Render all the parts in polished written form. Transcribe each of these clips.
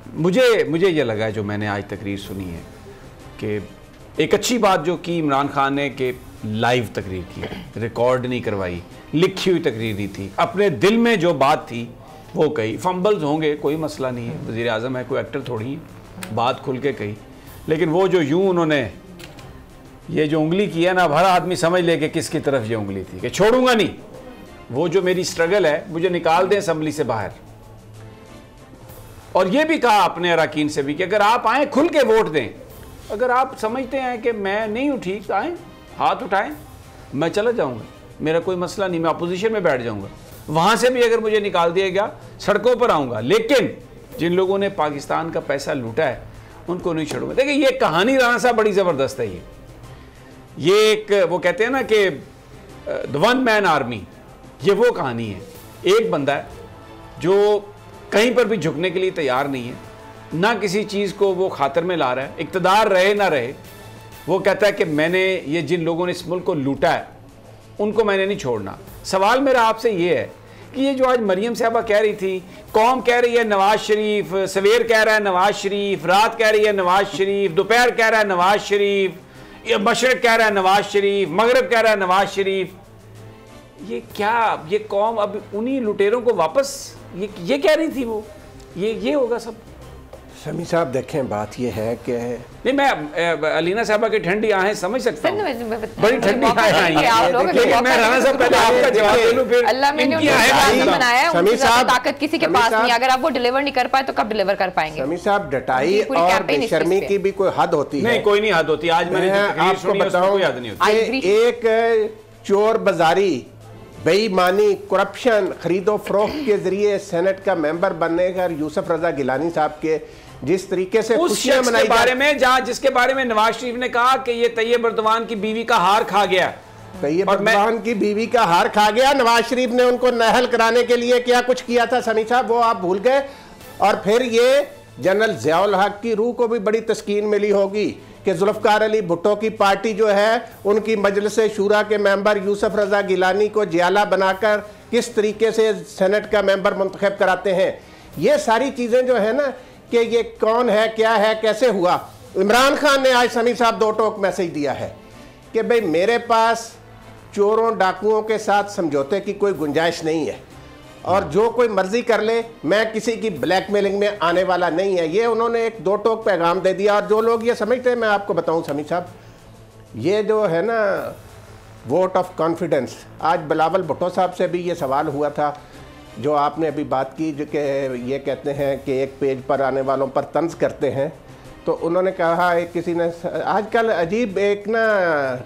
मुझे ये लगा है जो मैंने आज तकरीर सुनी है कि एक अच्छी बात जो की इमरान खान ने कि लाइव तकरीर की, रिकॉर्ड नहीं करवाई, लिखी हुई तकरीर दी थी, अपने दिल में जो बात थी वो कही। फंबल्स होंगे, कोई मसला नहीं है, वज़ीर आज़म है, कोई एक्टर थोड़ी है, बात खुल के कही। लेकिन वो जो यूं उन्होंने ये जो उंगली की है ना, हर आदमी समझ ले कि किसकी तरफ ये उंगली थी कि छोड़ूंगा नहीं, वो जो मेरी स्ट्रगल है मुझे निकाल दें असम्बली से बाहर। और ये भी कहा अपने अरकान से भी कि अगर आप आए खुल के वोट दें, अगर आप समझते हैं कि मैं नहीं हूँ ठीक, आए हाथ उठाएं, मैं चला जाऊँगा, मेरा कोई मसला नहीं, मैं अपोजिशन में बैठ जाऊँगा, वहाँ से भी अगर मुझे निकाल दिया गया सड़कों पर आऊँगा। लेकिन जिन लोगों ने पाकिस्तान का पैसा लूटा है उनको नहीं छोड़ूंगा। देखिए ये कहानी राणा साहब बड़ी ज़बरदस्त है। ये एक वो कहते हैं ना कि द वन मैन आर्मी, ये वो कहानी है। एक बंदा है जो कहीं पर भी झुकने के लिए तैयार नहीं है, ना किसी चीज़ को वो खातर में ला रहा है, इक़्तिदार रहे ना रहे, वो कहता है कि मैंने ये जिन लोगों ने इस मुल्क को लूटा है उनको मैंने नहीं छोड़ना। सवाल मेरा आपसे ये है कि ये जो आज मरियम साहबा कह रही थी, कौम कह रही है नवाज शरीफ, सवेर कह रहा है नवाज शरीफ, रात कह रही है नवाज शरीफ, दोपहर कह रहा है नवाज शरीफ, ये मशरक कह रहा है नवाज शरीफ, मगरब कह रहा है नवाज शरीफ, ये क्या, ये कौम अब उन्हीं लुटेरों को वापस ये कह रही थी वो, ये होगा सब। शमी साहब देखें, बात ये है कि नहीं, मैं अलीना साहबा की ठंडी आहें समझ सकता हूं, बड़ी ठंडी आहें आई हैं, लेकिन मैं राणा साहब पहले आपका जवाब दे लूं, फिर अल्लाह मैंने उनको बनाया है, उनकी ताकत किसी के पास नहीं, अगर आप वो डिलीवर नहीं कर पाए तो कब डिलीवर कर पाएंगे? शमी साहब, डटाई और बेशर्मी की भी कोई हद होती है? नहीं, कोई नहीं हद होती। आज मैंने आपको बताऊं, एक चोर बाजारी, बेईमानी, करप्शन, खरीदो फरोख्त के जरिए सेनेट का मेंबर बनने का यूसुफ रजा गिलानी साहब के जिस तरीके से उस शख्स के बारे में जिसके बारे में नवाज शरीफ ने कहा कि ये तैयब अर्दवान की बीवी का हार खा गया, तैयब अर्दवान की बीवी का हार खा गया, नवाज शरीफ ने उनको नहल कराने के लिए क्या कुछ किया था सनी साहब, वो आप भूल गए। और फिर ये जनरल ज़ियाउल हक की रूह को भी बड़ी तस्कीन मिली होगी कि जुल्फ़िकार अली भुट्टो की पार्टी जो है उनकी मजलिस शूरा के मेंबर यूसुफ रजा गिलानी को जियाला बनाकर किस तरीके से सेनेट का मेंबर मुंतखब कराते हैं। ये सारी चीज़ें जो है ना कि ये कौन है, क्या है, कैसे हुआ। इमरान खान ने आज समी साहब दो टोक मैसेज दिया है कि भाई मेरे पास चोरों डाकुओं के साथ समझौते की कोई गुंजाइश नहीं है और जो कोई मर्जी कर ले, मैं किसी की ब्लैकमेलिंग में आने वाला नहीं है। ये उन्होंने एक दो टोक पैगाम दे दिया। और जो लोग ये समझते हैं, मैं आपको बताऊं समी साहब, ये जो है ना वोट ऑफ कॉन्फिडेंस, आज बिलावल भुट्टो साहब से भी ये सवाल हुआ था जो आपने अभी बात की, जो कि ये कहते हैं कि एक पेज पर आने वालों पर तंज करते हैं। तो उन्होंने कहा, एक किसी ने, आजकल अजीब एक ना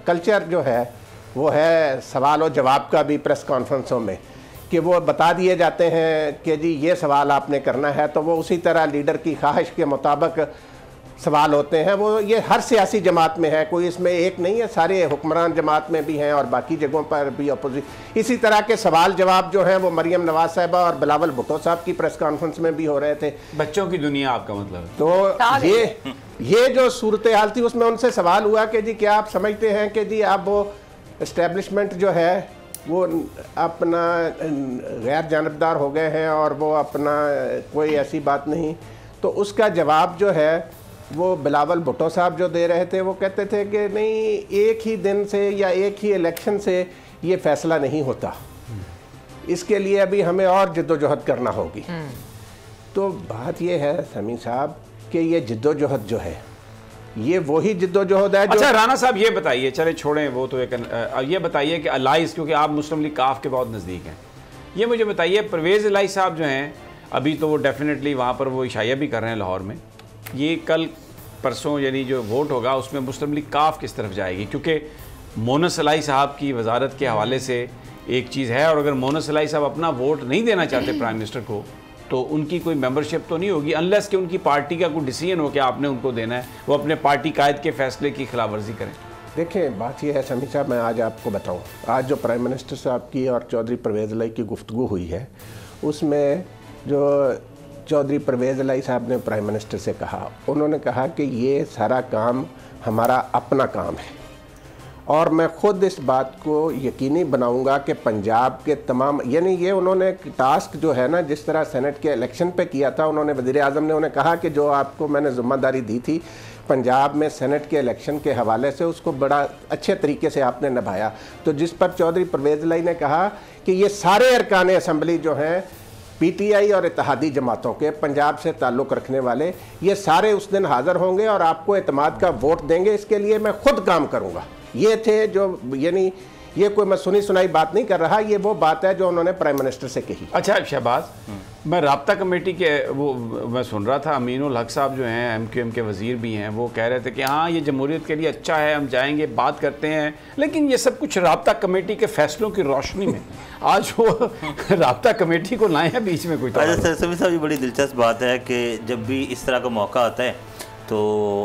कल्चर जो है वो है सवाल और जवाब का भी प्रेस कॉन्फ्रेंसों में, कि वो बता दिए जाते हैं कि जी ये सवाल आपने करना है, तो वो उसी तरह लीडर की ख्वाहिश के मुताबिक सवाल होते हैं। वो ये हर सियासी जमात में है, कोई इसमें एक नहीं है, सारे हुक्मरान जमात में भी हैं और बाकी जगहों पर भी अपोजिट। इसी तरह के सवाल जवाब जो हैं वो मरियम नवाज साहिबा और बिलावल भुट्टो साहब की प्रेस कॉन्फ्रेंस में भी हो रहे थे। बच्चों की दुनिया आपका मतलब है। तो ये जो सूरत हाल थी उसमें उनसे सवाल हुआ कि जी क्या आप समझते हैं कि जी आप वो इस्टेब्लिशमेंट जो है वो अपना गैर जानबदार हो गए हैं और वो अपना कोई ऐसी बात नहीं। तो उसका जवाब जो है वो बिलावल भुट्टो साहब जो दे रहे थे, वो कहते थे कि नहीं, एक ही दिन से या एक ही इलेक्शन से ये फैसला नहीं होता, इसके लिए अभी हमें और जद्दोजहद करना होगी। तो बात ये है समी साहब कि ये जद्दोजहद जो है ये वही जद्दोजहद है। अच्छा राना साहब ये बताइए, चले छोड़ें वो तो एक, ये बताइए कि अलाइस, क्योंकि आप मुस्लिम लीग काफ के बहुत नज़दीक हैं, ये मुझे बताइए परवेज़ इलाही साहब जो हैं अभी तो वो डेफिनेटली वहाँ पर वो इशाया भी कर रहे हैं लाहौर में, ये कल परसों यानी जो वोट होगा उसमें मुस्लिम लीग काफ किस तरफ जाएगी? क्योंकि मोनस इलाही साहब की वजारत के हवाले से एक चीज़ है, और अगर मोनस इलाही साहब अपना वोट नहीं देना चाहते प्राइम मिनिस्टर को तो उनकी कोई मेंबरशिप तो नहीं होगी, अनलेस कि उनकी पार्टी का कोई डिसीजन हो कि आपने उनको देना है, वो अपने पार्टी कायद के फैसले की खिलाफ वर्जी करें। देखें बात यह है समी साहब, मैं आज आपको बताऊं, आज जो प्राइम मिनिस्टर साहब की और चौधरी परवेज़ इलाही की गुफ्तगू हुई है, उसमें जो चौधरी परवेज़ इलाही साहब ने प्राइम मिनिस्टर से कहा, उन्होंने कहा कि ये सारा काम हमारा अपना काम है और मैं खुद इस बात को यकीनी बनाऊंगा कि पंजाब के तमाम, यानी ये उन्होंने टास्क जो है ना, जिस तरह सेनेट के इलेक्शन पे किया था, उन्होंने वज़ीर आज़म ने उन्हें कहा कि जो आपको मैंने ज़िम्मेदारी दी थी पंजाब में सेनेट के इलेक्शन के हवाले से, उसको बड़ा अच्छे तरीके से आपने निभाया। तो जिस पर चौधरी परवेज़ लाई ने कहा कि ये सारे अरकान असम्बली जो हैं पीटीआई और इत्तेहादी जमातों के, पंजाब से ताल्लुक़ रखने वाले, ये सारे उस दिन हाज़िर होंगे और आपको एतमाद का वोट देंगे, इसके लिए मैं खुद काम करूँगा। ये थे जो, यानी ये कोई मैं सुनी सुनाई बात नहीं कर रहा, ये वो बात है जो उन्होंने प्राइम मिनिस्टर से कही। अच्छा शहबाज, मैं राब्ता कमेटी के वो मैं सुन रहा था, अमीनुल हक साहब जो हैं एमक्यूएम के वज़ीर भी हैं, वो कह रहे थे कि हाँ ये जमहूरियत के लिए अच्छा है, हम जाएंगे बात करते हैं, लेकिन ये सब कुछ राब्ता कमेटी के फैसलों की रोशनी में आज वो राब्ता कमेटी को लाए हैं बीच में कोई। अच्छा समीर साहब, ये बड़ी दिलचस्प बात है कि जब भी इस तरह का मौका आता है तो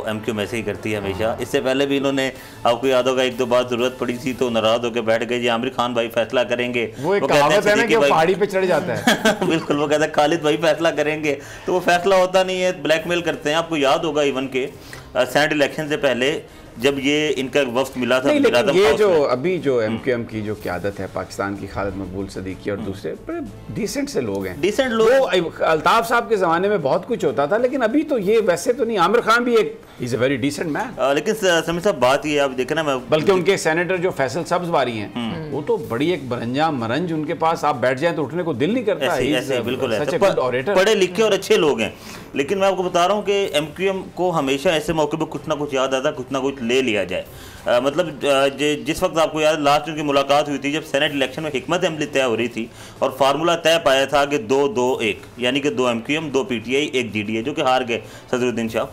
एमक्यूएम ऐसे ही करती है हमेशा। इससे पहले भी इन्होंने, आपको याद होगा, एक दो बार जरूरत पड़ी थी तो नाराज होकर बैठ गए, जी आमिर खान भाई फैसला करेंगे। वो एक कहावत है ना कि वो पहाड़ी पे चढ़ जाता है बिल्कुल, वो कहता है खालिद भाई फैसला करेंगे, तो वो फैसला होता नहीं है, ब्लैकमेल करते हैं। आपको याद होगा इवन के सेनेट इलेक्शन से पहले जब ये इनका वफ्द मिला था, लेकिन ये जो अभी जो एमक्यूएम की जो क़यादत है, पाकिस्तान की खालिद मकबूल सदीकी और दूसरे डिसेंट से लोग हैं, डिसेंट लोग। वो अल्ताफ साहब के ज़माने में बहुत कुछ होता था, लेकिन अभी तो ये वैसे तो नहीं। आमिर खान भी एक is a very decent man. लेकिन समीर साहब बात ये आप देखें ना, मैं बल्कि उनके सेनेटर जो फैसल सब्ज़वारी हैं वो तो बड़ी एक बरंजा मरंज, उनके पास आप बैठ जाएं तो उठने को दिल नहीं करता। ऐसे बिल्कुल पढ़े लिखे और अच्छे लोग हैं। लेकिन मैं आपको बता रहा हूँ कि एमक्यूएम को हमेशा ऐसे मौके पर कुछ ना कुछ याद आता, कुछ ना कुछ ले लिया जाए। मतलब जिस वक्त आपको याद, लास्ट उनकी मुलाकात हुई थी जब सेनेट इलेक्शन में हिकमत अमली तय हो रही थी और फार्मूला तय पाया था कि 2-2-1, यानी कि 2 एमक्यूएम 2 पीटीआई 1 जीडीए, जो कि हार गए सदरुद्दीन शाह।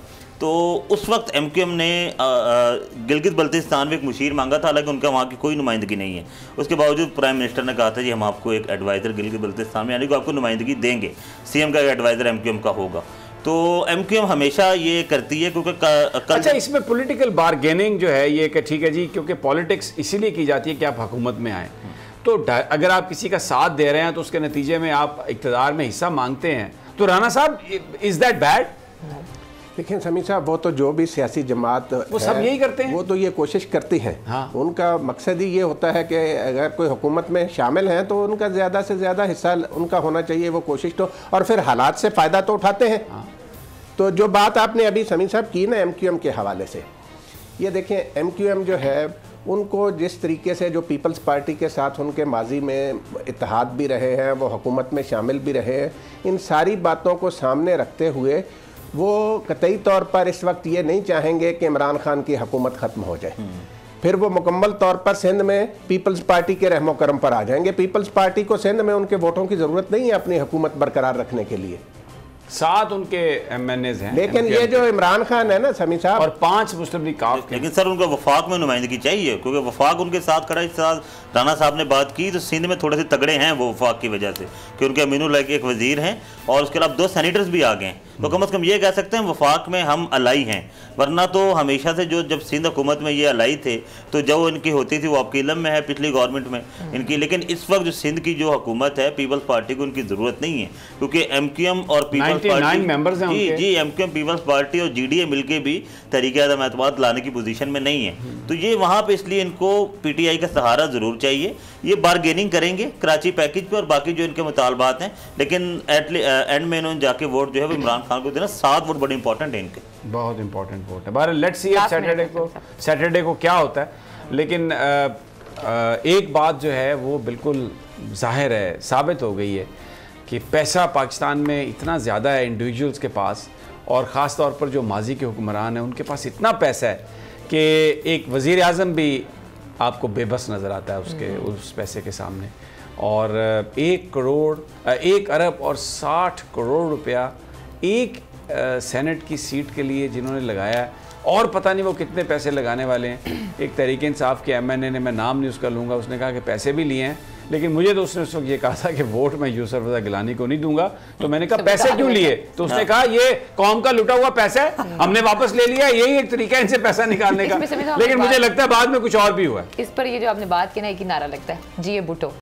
तो उस वक्त एमक्यूएम ने गिलगित बल्तिस्तान में एक मुशीर मांगा था, हालांकि उनका वहाँ की कोई नुमाइंदगी नहीं है। उसके बावजूद प्राइम मिनिस्टर ने कहा था जी हम आपको एक एडवाइज़र गिलगित बल्तिस्तान में, यानी कि आपको नुमाइंदगी देंगे, सीएम का एक एडवाइज़र एमक्यूएम का होगा। तो एमक्यूएम हमेशा ये करती है क्योंकि अच्छा, इसमें पॉलिटिकल बार्गेनिंग जो है ये कि ठीक है जी, क्योंकि पॉलिटिक्स इसीलिए की जाती है कि आप हुकूमत में आए, तो अगर आप किसी का साथ दे रहे हैं तो उसके नतीजे में आप इक़्तिदार में हिस्सा मांगते हैं, तो राना साहब इज़ दैट बैड? देखिए समीर साहब, वो तो जो भी सियासी जमात वो सब यही करते हैं, वो तो ये कोशिश करती हैं। हाँ। उनका मकसद ही ये होता है कि अगर कोई हुकूमत में शामिल हैं तो उनका ज़्यादा से ज़्यादा हिस्सा उनका होना चाहिए, वो कोशिश तो, और फिर हालात से फ़ायदा तो उठाते हैं। हाँ। तो जो बात आपने अभी समीर साहब की ना एमक्यूएम के हवाले से, ये देखें एमक्यूएम जो है उनको जिस तरीके से जो पीपल्स पार्टी के साथ उनके माजी में इत्तेहाद भी रहे हैं, वो हुकूमत में शामिल भी रहे हैं, इन सारी बातों को सामने रखते हुए वो कतई तौर पर इस वक्त ये नहीं चाहेंगे कि इमरान खान की हुकूमत ख़त्म हो जाए। फिर वो मुकम्मल तौर पर सिंध में पीपल्स पार्टी के रहमो करम पर आ जाएंगे। पीपल्स पार्टी को सिंध में उनके वोटों की ज़रूरत नहीं है अपनी हुकूमत बरकरार रखने के लिए। 7 उनके एमएनएज हैं, लेकिन ये जो इमरान खान है ना समीर साहब, और 5 मुस्लिम लीग काफ के। लेकिन सर उनको वफाक में नुमाइंदगी चाहिए, क्योंकि वफाक उनके साथ खड़ा। इस साथ राना साहब ने बात की तो सिंध में थोड़े से तगड़े हैं वो वफाक की वजह से, कि उनके अमीनुल हक एक वजीर हैं और उसके अलावा 2 सेनेटर्स भी आ गए हैं। तो कम से कम ये कह सकते हैं वफाक में हम अलाई हैं, वरना तो हमेशा से जो जब सिंध हुकूमत में ये अलाई थे तो जो इनकी होती थी वो आपके इलम में है पिछली गवर्नमेंट में इनकी। लेकिन इस वक्त जो सिंध की जो हुकूमत है पीपल्स पार्टी को उनकी ज़रूरत नहीं है, क्योंकि एमक्यूएम और पीपल्स पार्टी जी एमक्यूएम पीपल्स पार्टी और जीडीए मिलके भी तरीक़े-ए-आदम एतमाद लाने की पोजीशन में नहीं है। तो ये वहाँ पे इसलिए इनको पीटीआई का सहारा ज़रूर चाहिए। ये बारगेनिंग करेंगे कराची पैकेज पे और बाकी जो इनके मुतालबात हैं, लेकिन एंड में इन्होंने जाके वोट जो है वो इमरान खान को देना। 7 वोट बड़े इंपॉर्टेंट है इनके, बहुत इंपॉर्टेंट वोट है। बहरहाल लेट्स सी सैटरडे को क्या होता है। लेकिन एक बात जो है वो बिल्कुल जाहिर है, साबित हो गई है कि पैसा पाकिस्तान में इतना ज़्यादा है इंडिविजुअल्स के पास, और ख़ास तौर पर जो माजी के हुक्मरान हैं उनके पास इतना पैसा है कि एक वज़ीर आज़म भी आपको बेबस नज़र आता है उसके उस पैसे के सामने। और 1 अरब और 60 करोड़ रुपया एक सेनेट की सीट के लिए जिन्होंने लगाया है, और पता नहीं वो कितने पैसे लगाने वाले हैं। एक तहरीक इंसाफ के एमएनए ने, मैं नाम नहीं उसका लूँगा, उसने कहा कि पैसे भी लिए हैं, लेकिन मुझे तो उसने उस वक्त ये कहा था कि वोट मैं यूसुफ रज़ा गिलानी को नहीं दूंगा। तो मैंने कहा पैसे क्यों लिए? तो उसने कहा ये कौम का लुटा हुआ पैसा है, हमने वापस ले लिया, यही एक तरीका है इनसे पैसा निकालने का। लेकिन मुझे लगता है बाद में कुछ और भी हुआ है। इस पर ये जो आपने बात की ना, एक ही नारा लगता है, जी ये भुट्टो।